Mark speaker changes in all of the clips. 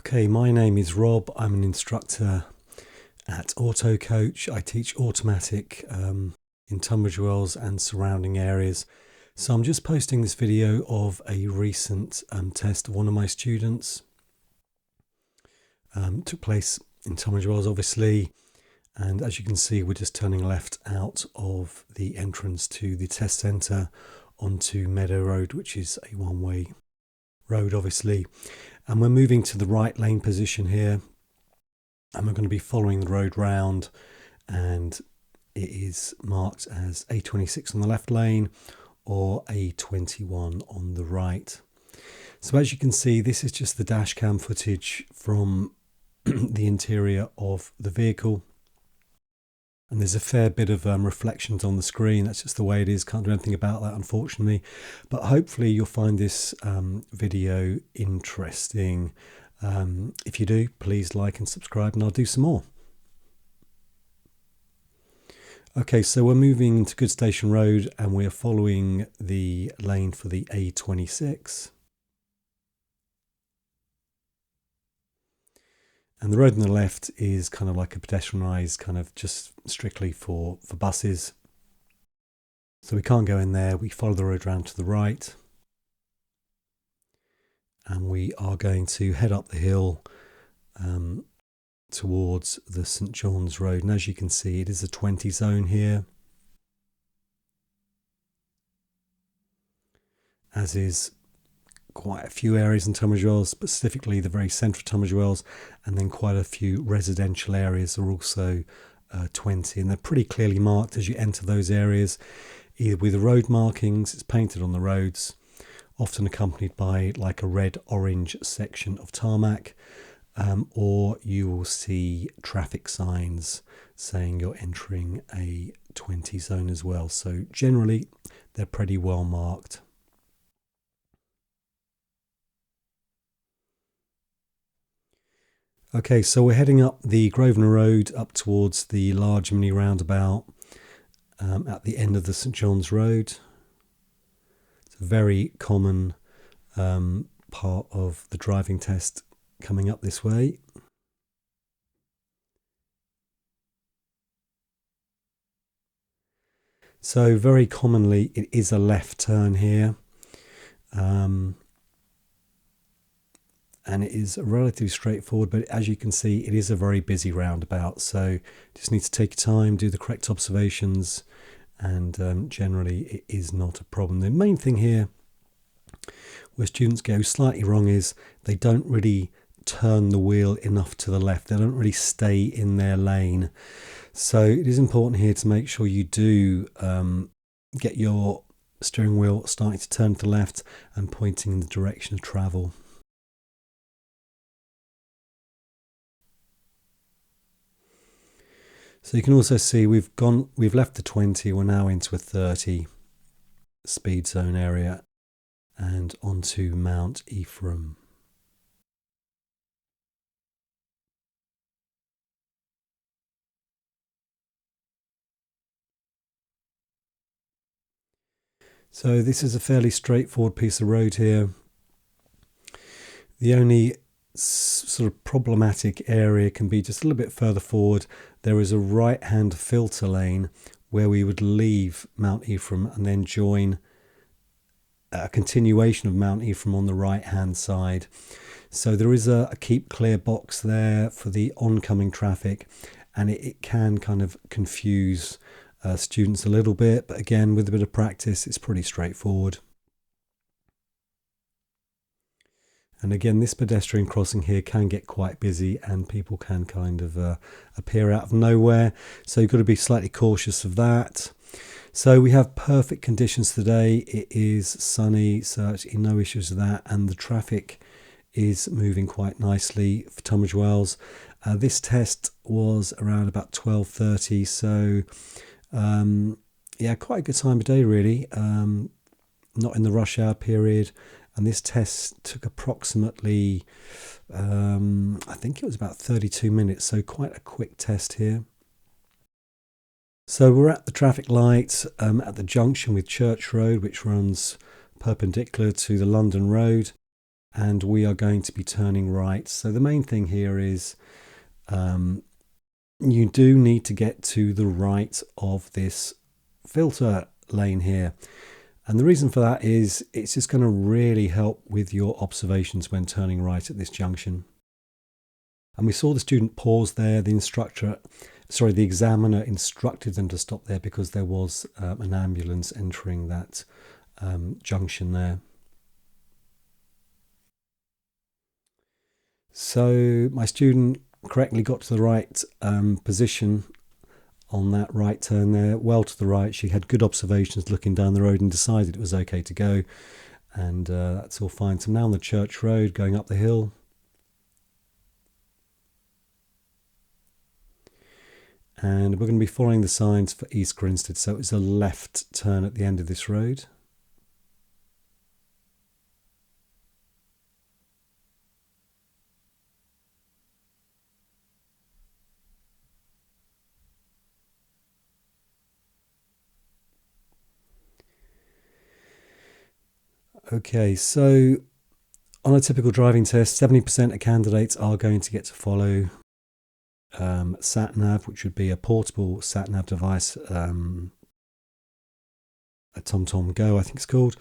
Speaker 1: Okay, my name is Rob. I'm an instructor at Auto Coach. I teach automatic in Tunbridge Wells and surrounding areas. So I'm just posting this video of a recent test of one of my students. Took place in Tunbridge Wells, obviously, and as you can see, we're just turning left out of the entrance to the test centre onto Meadow Road, which is a one-way road, obviously. And we're moving to the right lane position here, and we're going to be following the road round, and it is marked as A26 on the left lane or A21 on the right. So as you can see, this is just the dash cam footage from the interior of the vehicle, and there's a fair bit of reflections on the screen. That's just the way it is. Can't do anything about that, unfortunately, but hopefully you'll find this video interesting. If you do, please like and subscribe, and I'll do some more. Okay, so we're moving to Good Station Road and we're following the lane for the A26. And the road on the left is kind of like a pedestrianised, kind of just strictly for buses. So we can't go in there. We follow the road round to the right. And we are going to head up the hill towards the St John's Road. And as you can see, it is a 20 zone here, as is quite a few areas in Tunbridge Wells, specifically the very centre of Tunbridge Wells, and then quite a few residential areas are also 20, and they're pretty clearly marked as you enter those areas, either with the road markings. It's painted on the roads, often accompanied by like a red-orange section of tarmac, or you will see traffic signs saying you're entering a 20 zone as well. So generally they're pretty well marked. Okay, so we're heading up the Grosvenor Road up towards the large mini roundabout at the end of the St John's Road. It's a very common part of the driving test coming up this way. So very commonly it is a left turn here. And it is relatively straightforward, but as you can see, it is a very busy roundabout. So just need to take your time, do the correct observations, and generally it is not a problem. The main thing here where students go slightly wrong is they don't really turn the wheel enough to the left. They don't really stay in their lane. So it is important here to make sure you do get your steering wheel starting to turn to the left and pointing in the direction of travel. So you can also see we've left the 20, we're now into a 30 speed zone area and onto Mount Ephraim. So this is a fairly straightforward piece of road here. The only sort of problematic area can be just a little bit further forward. There is a right hand filter lane where we would leave Mount Ephraim and then join a continuation of Mount Ephraim on the right hand side. So there is a keep clear box there for the oncoming traffic, and it can kind of confuse students a little bit, but again, with a bit of practice it's pretty straightforward. And again, this pedestrian crossing here can get quite busy and people can kind of appear out of nowhere. So you've got to be slightly cautious of that. So we have perfect conditions today. It is sunny, so actually no issues with that. And the traffic is moving quite nicely for Tunbridge Wells. This test was around about 12:30. So yeah, quite a good time of day really. Not in the rush hour period. And this test took approximately, I think it was about 32 minutes, so quite a quick test here. So we're at the traffic light at the junction with Church Road, which runs perpendicular to the London Road. and we are going to be turning right. So the main thing here is you do need to get to the right of this filter lane here. And the reason for that is it's just going to really help with your observations when turning right at this junction. And we saw the student pause there. The examiner instructed them to stop there because there was an ambulance entering that junction there. So my student correctly got to the right position on that right turn there, well to the right. She had good observations looking down the road and decided it was okay to go, and that's all fine. So now on the Church Road going up the hill. And we're going to be following the signs for East Grinstead, so it's a left turn at the end of this road. Okay, so on a typical driving test, 70% of candidates are going to get to follow sat-nav, which would be a portable sat-nav device, a TomTom Go, I think it's called,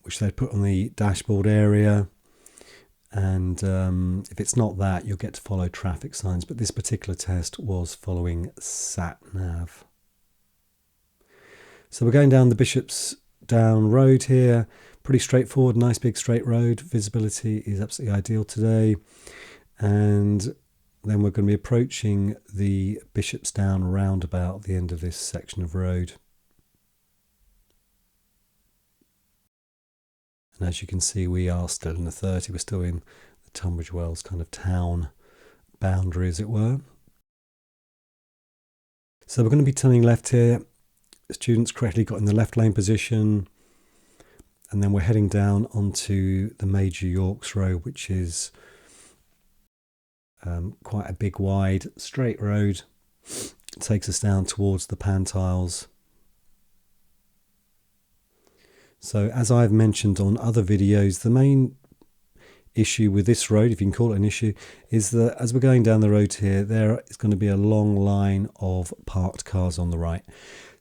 Speaker 1: which they put on the dashboard area. And if it's not that, you'll get to follow traffic signs. But this particular test was following sat-nav. So we're going down the Bishop's Down Road here. Pretty straightforward, nice big straight road. Visibility is absolutely ideal today. And then we're going to be approaching the Bishop's Down roundabout at the end of this section of road. And as you can see, we are still in the 30. We're still in the Tunbridge Wells kind of town boundary, as it were. So we're going to be turning left here. The students correctly got in the left lane position. And then we're heading down onto the Major Yorks Road, which is quite a big, wide, straight road. It takes us down towards the Pantiles. So as I've mentioned on other videos, the main issue with this road, if you can call it an issue, is that as we're going down the road here, there is going to be a long line of parked cars on the right.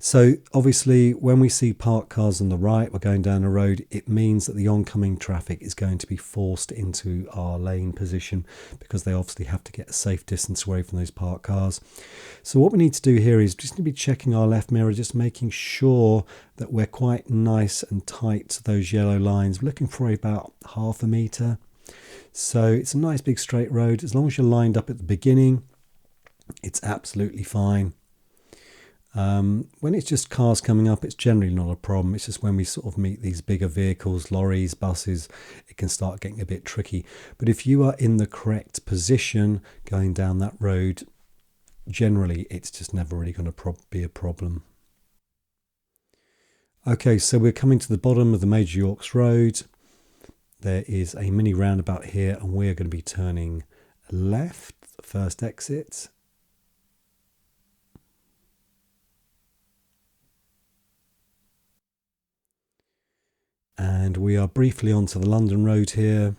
Speaker 1: So obviously when we see parked cars on the right, we're going down the road, it means that the oncoming traffic is going to be forced into our lane position because they obviously have to get a safe distance away from those parked cars. So what we need to do here is just to be checking our left mirror, just making sure that we're quite nice and tight to those yellow lines. We're looking for about half a metre. So it's a nice big straight road. As long as you're lined up at the beginning, it's absolutely fine. When it's just cars coming up, it's generally not a problem. It's just when we sort of meet these bigger vehicles, lorries, buses, it can start getting a bit tricky. But if you are in the correct position going down that road, generally it's just never really going to be a problem. Okay, so we're coming to the bottom of the Major Yorks Road. There is a mini roundabout here and we're going to be turning left, first exit. And we are briefly onto the London Road here.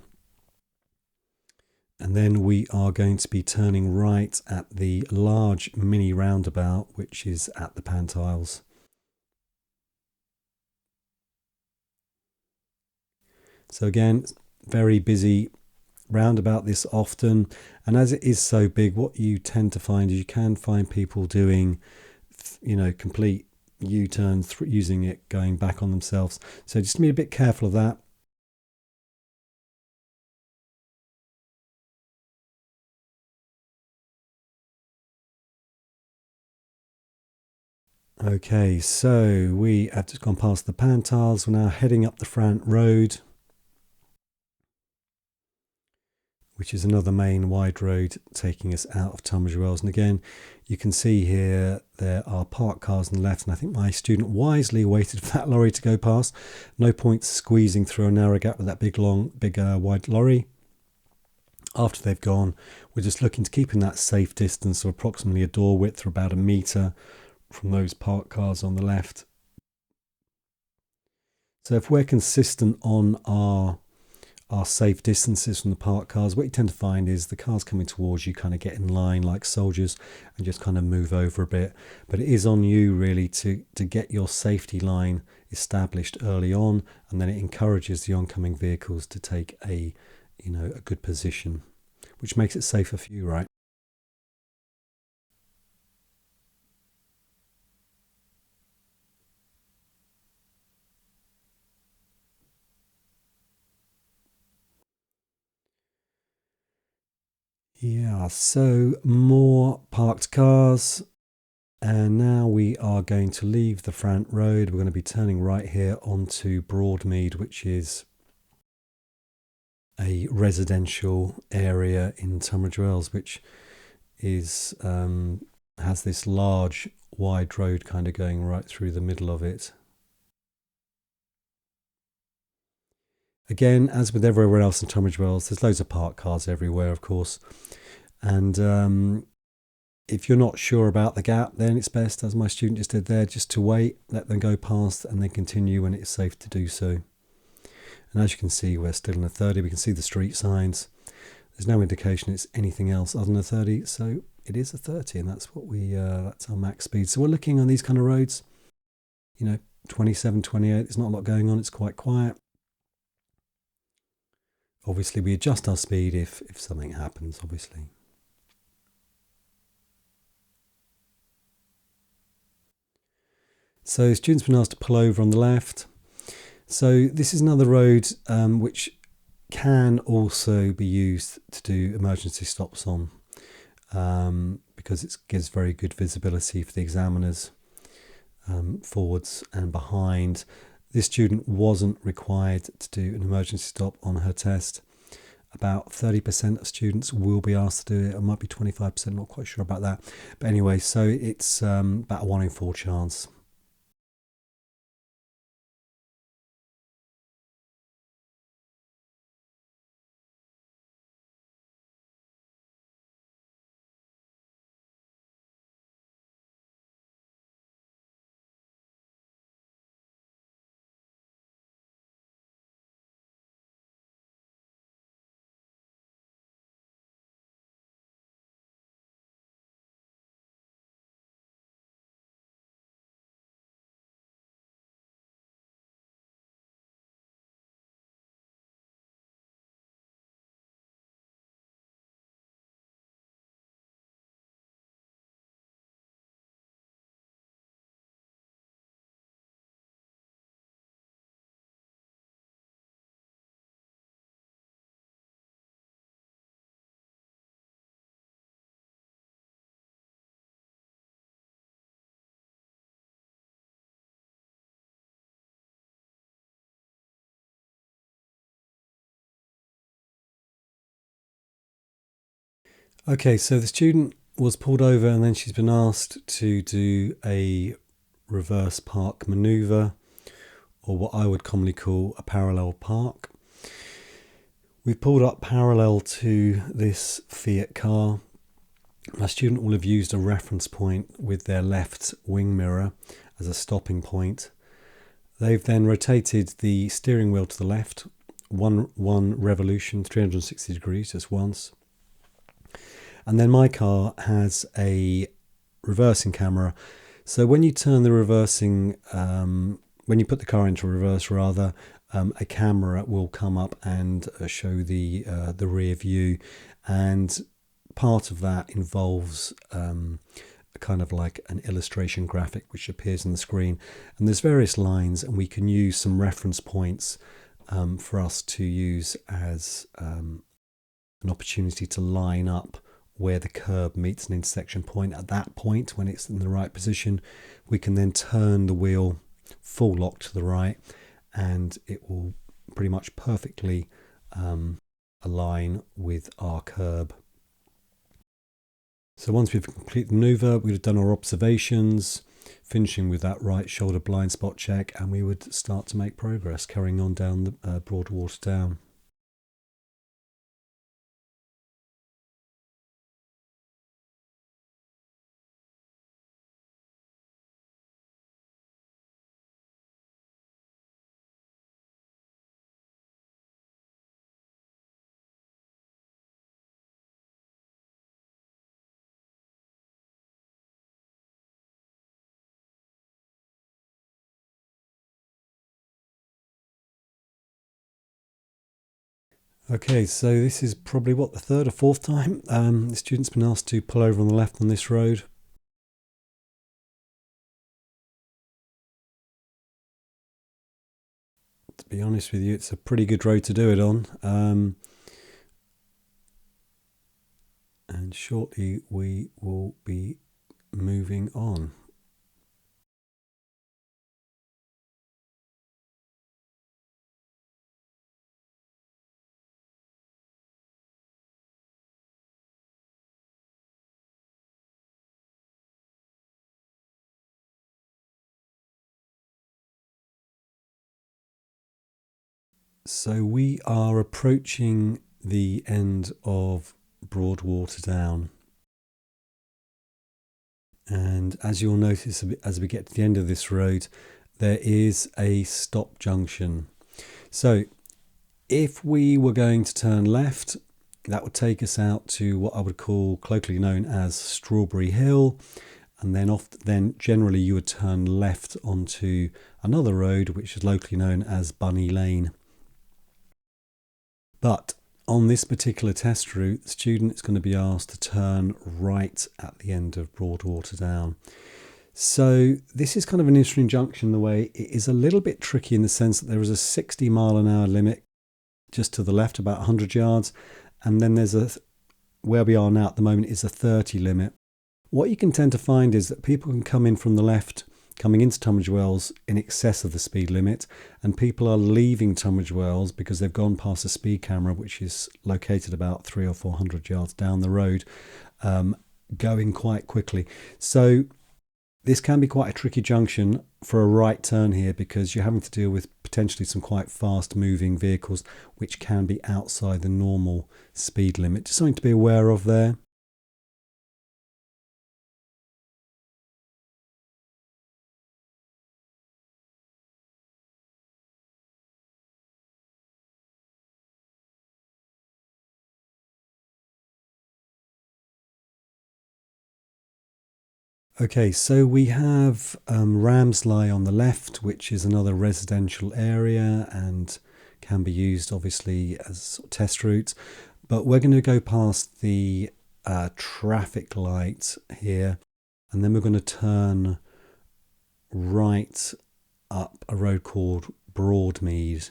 Speaker 1: And then we are going to be turning right at the large mini roundabout, which is at the Pantiles. So again, very busy roundabout this often. And as it is so big, what you tend to find is you can find people doing, complete U-turns using it, going back on themselves. So just be a bit careful of that. Okay, so we have just gone past the Pantiles. We're now heading up the Frant Road, which is another main wide road taking us out of Tunbridge Wells. And again, you can see here there are parked cars on the left, and I think my student wisely waited for that lorry to go past. No point squeezing through a narrow gap with that big wide lorry. After they've gone, we're just looking to keep in that safe distance of approximately a door width or about a metre from those parked cars on the left. So if we're consistent on our are safe distances from the parked cars. What you tend to find is the cars coming towards you kind of get in line like soldiers and just kind of move over a bit. But it is on you really to get your safety line established early on, and then it encourages the oncoming vehicles to take a good position, which makes it safer for you, right? Yeah, so more parked cars. And now we are going to leave the front road. We're going to be turning right here onto Broadmead, which is a residential area in Tunbridge Wells, which is has this large wide road kind of going right through the middle of it. Again, as with everywhere else in Tunbridge Wells, there's loads of parked cars everywhere, of course. And if you're not sure about the gap, then it's best, as my student just did there, just to wait, let them go past, and then continue when it's safe to do so. And as you can see, we're still in a 30. We can see the street signs. There's no indication it's anything else other than a 30, so it is a 30, and that's that's our max speed. So we're looking on these kind of roads, 27, 28. There's not a lot going on. It's quite quiet. Obviously, we adjust our speed if something happens, obviously. So students been asked to pull over on the left. So this is another road which can also be used to do emergency stops on, because it gives very good visibility for the examiners forwards and behind. This student wasn't required to do an emergency stop on her test. About 30% of students will be asked to do it. It might be 25%, not quite sure about that. But anyway, so it's about a 1 in 4 chance. Okay, so the student was pulled over and then she's been asked to do a reverse park manoeuvre, or what I would commonly call a parallel park. We've pulled up parallel to this Fiat car. My student will have used a reference point with their left wing mirror as a stopping point. They've then rotated the steering wheel to the left, one revolution, 360 degrees, just once. And then my car has a reversing camera. So when you turn the reversing, when you put the car into reverse rather, a camera will come up and show the rear view. And part of that involves kind of like an illustration graphic which appears on the screen. And there's various lines, and we can use some reference points for us to use as an opportunity to line up where the curb meets an intersection point. At that point, when it's in the right position, we can then turn the wheel full lock to the right, and it will pretty much perfectly align with our curb. So once we've completed the manoeuvre, we'd have done our observations, finishing with that right shoulder blind spot check, and we would start to make progress, carrying on down the Broadwater down. Okay, so this is probably what, the third or fourth time the student's been asked to pull over on the left on this road. To be honest with you, it's a pretty good road to do it on. And shortly we will be moving on. So we are approaching the end of Broadwater Down. And as you'll notice as we get to the end of this road, there is a stop junction. So if we were going to turn left, that would take us out to what I would call colloquially known as Strawberry Hill. And then generally you would turn left onto another road, which is locally known as Bunny Lane. But on this particular test route, the student is going to be asked to turn right at the end of Broadwater Down. So this is kind of an interesting junction. The way it is a little bit tricky in the sense that there is a 60-mile-an-hour limit just to the left, about 100 yards. And then where we are now at the moment is a 30 limit. What you can tend to find is that people can come in from the left, coming into Tunbridge Wells in excess of the speed limit, and people are leaving Tunbridge Wells because they've gone past a speed camera, which is located about 300 or 400 yards down the road, going quite quickly. So this can be quite a tricky junction for a right turn here, because you're having to deal with potentially some quite fast moving vehicles which can be outside the normal speed limit. Just something to be aware of there. Okay, so we have Ramsley on the left, which is another residential area and can be used obviously as a sort of test route. But we're going to go past the traffic light here, and then we're going to turn right up a road called Broadmead.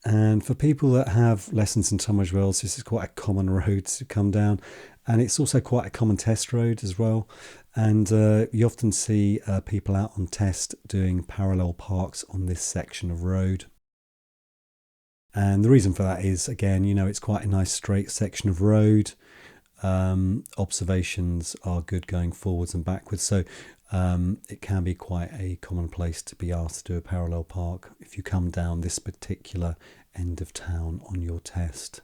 Speaker 1: And for people that have lessons in Tunbridge Wells, this is quite a common road to come down. And it's also quite a common test road as well. And you often see people out on test doing parallel parks on this section of road. And the reason for that is, again, it's quite a nice straight section of road. Observations are good going forwards and backwards. So it can be quite a common place to be asked to do a parallel park if you come down this particular end of town on your test.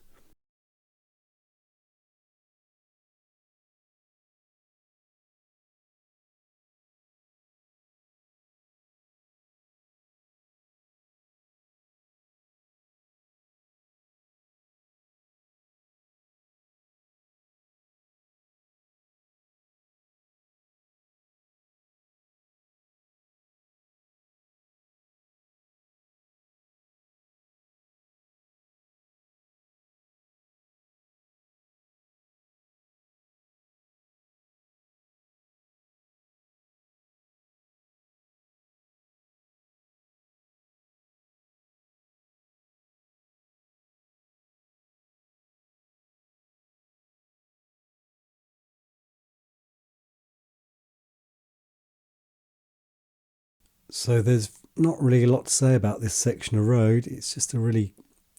Speaker 1: So there's not really a lot to say about this section of road. It's just a really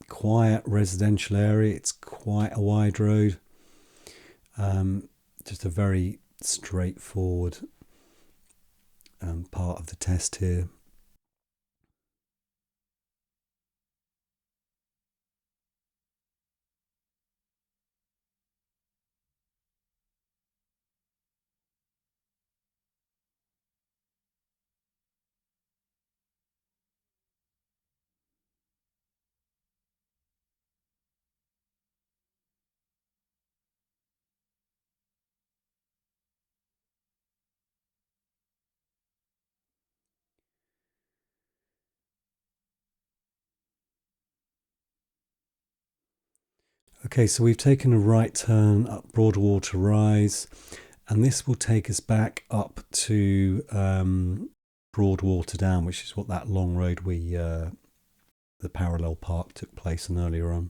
Speaker 1: quiet residential area. It's quite a wide road. Just a very straightforward part of the test here. Okay, so we've taken a right turn up Broadwater Rise, and this will take us back up to Broadwater Down, which is what that long road the parallel park took place on earlier on.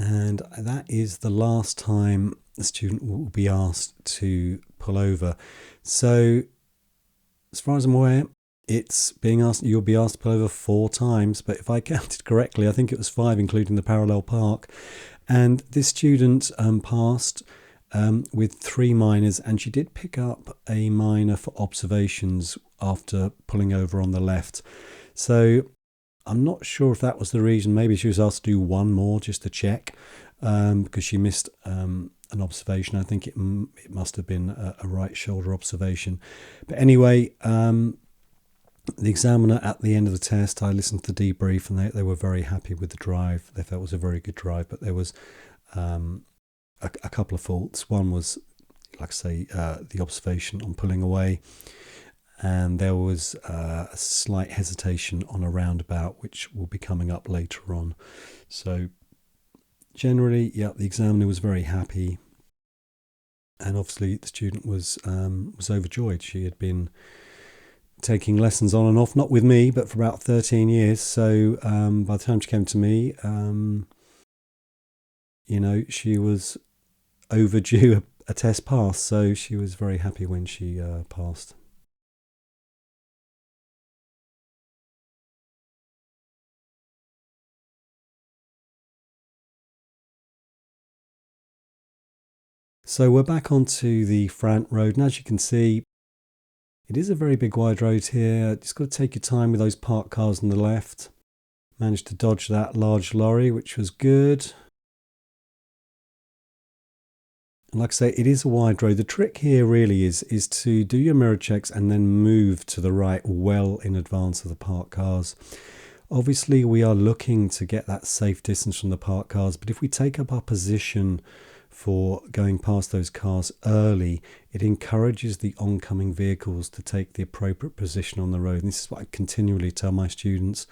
Speaker 1: And that is the last time the student will be asked to pull over. So, as far as I'm aware, you'll be asked to pull over 4 times, but if I counted correctly, I think it was 5, including the parallel park. And this student passed with 3 minors, and she did pick up a minor for observations after pulling over on the left. So I'm not sure if that was the reason. Maybe she was asked to do 1 more just to check, because she missed an observation. I think it must have been a right shoulder observation. But anyway, the examiner at the end of the test, I listened to the debrief, and they were very happy with the drive. They felt it was a very good drive, but there was a couple of faults. One was, like I say, the observation on pulling away, and there was a slight hesitation on a roundabout, which will be coming up later on. So generally, yeah, the examiner was very happy, and obviously the student was overjoyed. She had been taking lessons on and off, not with me, but for about 13 years. So by the time she came to me, she was overdue a test pass. So she was very happy when she passed. So we're back onto the Frant Road, and as you can see, it is a very big wide road here. Just got to take your time with those parked cars on the left. Managed to dodge that large lorry, which was good. And like I say, it is a wide road. The trick here really is to do your mirror checks and then move to the right well in advance of the parked cars. Obviously, we are looking to get that safe distance from the parked cars, but if we take up our position for going past those cars early, it encourages the oncoming vehicles to take the appropriate position on the road. And this is what I continually tell my students: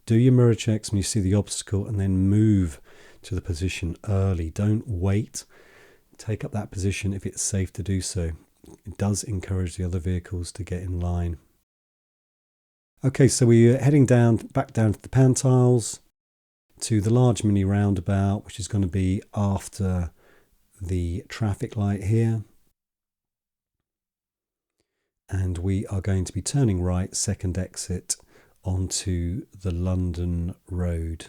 Speaker 1: do your mirror checks when you see the obstacle, and then move to the position early. Don't wait. Take up that position if it's safe to do so. It does encourage the other vehicles to get in line. Okay, so we're heading back down to the Pantiles, to the large mini roundabout, which is going to be after the traffic light here. And we are going to be turning right, second exit, onto the London Road.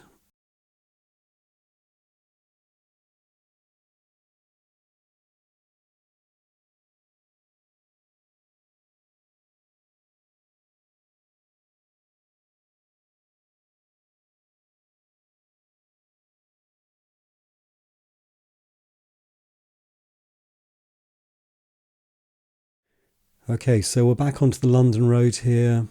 Speaker 1: Okay, so we're back onto the London Road here,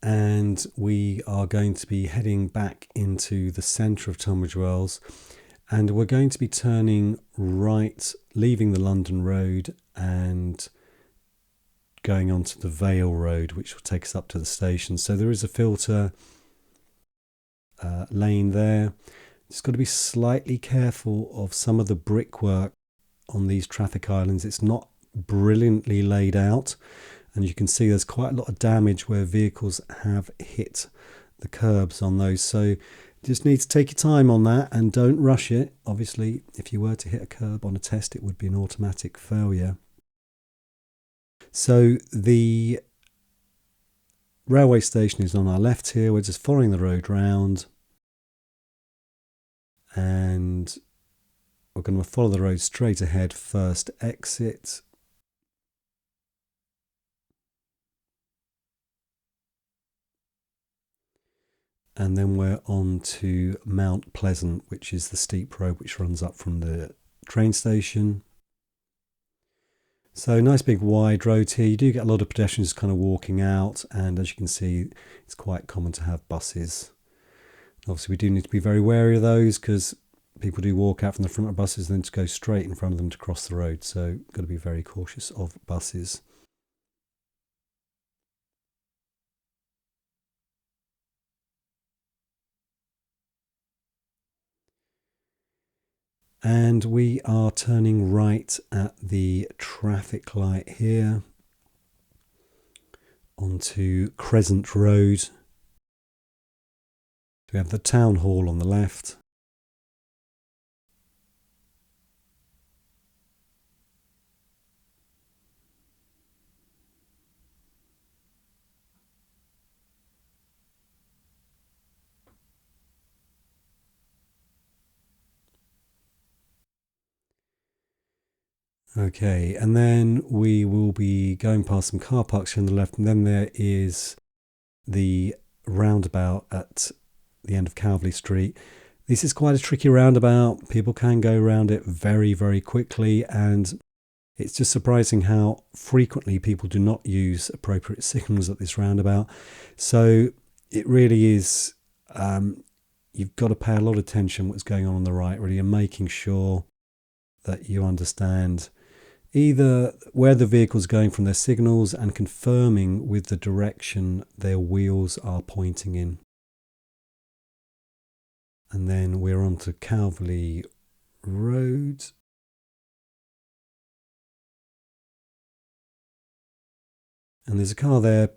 Speaker 1: and we are going to be heading back into the centre of Tunbridge Wells, and we're going to be turning right, leaving the London Road and going onto the Vale Road, which will take us up to the station. So there is a filter lane there. Just got to be slightly careful of some of the brickwork on these traffic islands. It's not brilliantly laid out, and you can see there's quite a lot of damage where vehicles have hit the curbs on those. So just need to take your time on that and don't rush it. Obviously, if you were to hit a curb on a test, it would be an automatic failure. So the railway station is on our left here. We're just following the road round, and we're going to follow the road straight ahead, first exit. And then we're on to Mount Pleasant, which is the steep road which runs up from the train station. So nice big wide road here. You do get a lot of pedestrians kind of walking out, and as you can see, it's quite common to have buses Obviously, we do need to be very wary of those because people do walk out from the front of buses and then to go straight in front of them to cross the road. So, got to be very cautious of buses. And we are turning right at the traffic light here onto Crescent Road. We have the town hall on the left. Okay, and then we will be going past some car parks here on the left, and then there is the roundabout at the end of Calverley Street. This is quite a tricky roundabout. People can go around it very, very quickly, and it's just surprising how frequently people do not use appropriate signals at this roundabout. So it really is, you've got to pay a lot of attention to what's going on the right, really, and making sure that you understand either where the vehicle's going from their signals and confirming with the direction their wheels are pointing in. And then we're on to Calverley Road. And there's a car there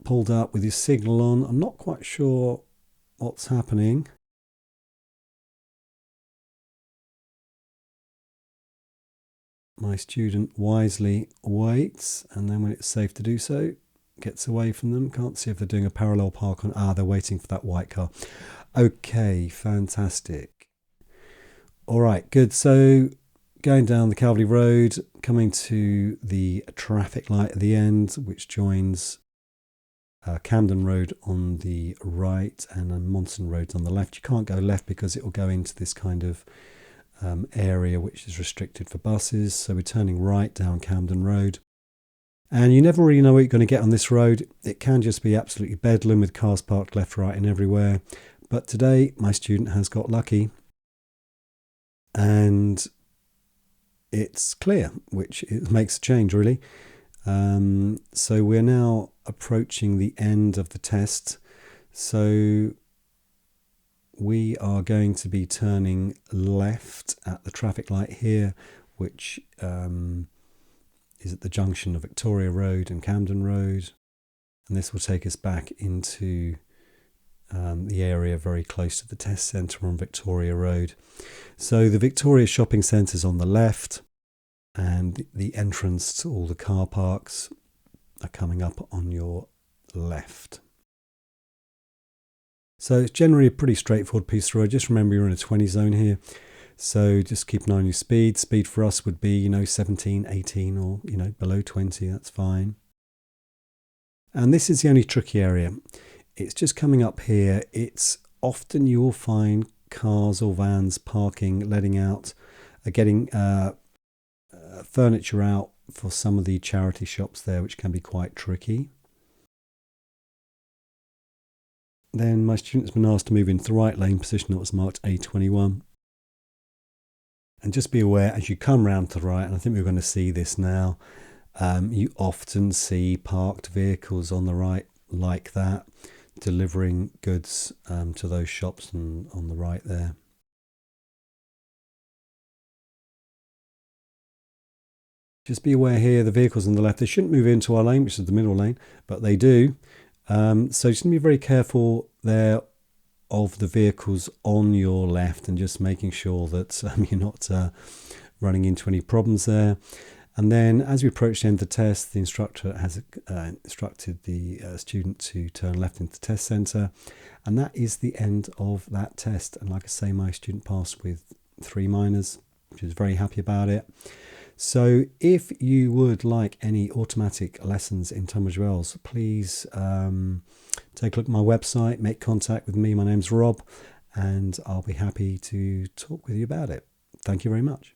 Speaker 1: pulled up with his signal on. I'm not quite sure what's happening. My student wisely waits, and then when it's safe to do so, gets away from them. Can't see if they're doing a parallel park on. They're waiting for that white car. Okay, fantastic. All right, good. So going down the Calverley Road, coming to the traffic light at the end, which joins Camden Road on the right and Monson Road on the left. You can't go left because it will go into this kind of area which is restricted for buses. So we're turning right down Camden Road. And you never really know what you're going to get on this road. It can just be absolutely bedlam with cars parked left, right and everywhere. But today my student has got lucky and it's clear, which it makes a change really. So we're now approaching the end of the test. So we are going to be turning left at the traffic light here, which is at the junction of Victoria Road and Camden Road. And this will take us back into the area very close to the test centre on Victoria Road. So the Victoria Shopping Centre is on the left, and the entrance to all the car parks are coming up on your left. So it's generally a pretty straightforward piece of road. Just remember you're in a 20 zone here. So just keep an eye on your speed. Speed for us would be, 17, 18 or, below 20. That's fine. And this is the only tricky area. It's just coming up here. It's often you will find cars or vans parking, letting out, getting furniture out for some of the charity shops there, which can be quite tricky. Then my student's been asked to move into the right lane position that was marked A21. And just be aware as you come round to the right, and I think we're going to see this now, you often see parked vehicles on the right like that, delivering goods to those shops on the right there. Just be aware here, the vehicles on the left, they shouldn't move into our lane, which is the middle lane, but they do. So just be very careful there of the vehicles on your left and just making sure that you're not running into any problems there. And then as we approach the end of the test, the instructor has instructed the student to turn left into the test centre. And that is the end of that test. And like I say, my student passed with 3 minors, which is very happy about it. So if you would like any automatic lessons in Tunbridge Wells, please take a look at my website, make contact with me. My name's Rob, and I'll be happy to talk with you about it. Thank you very much.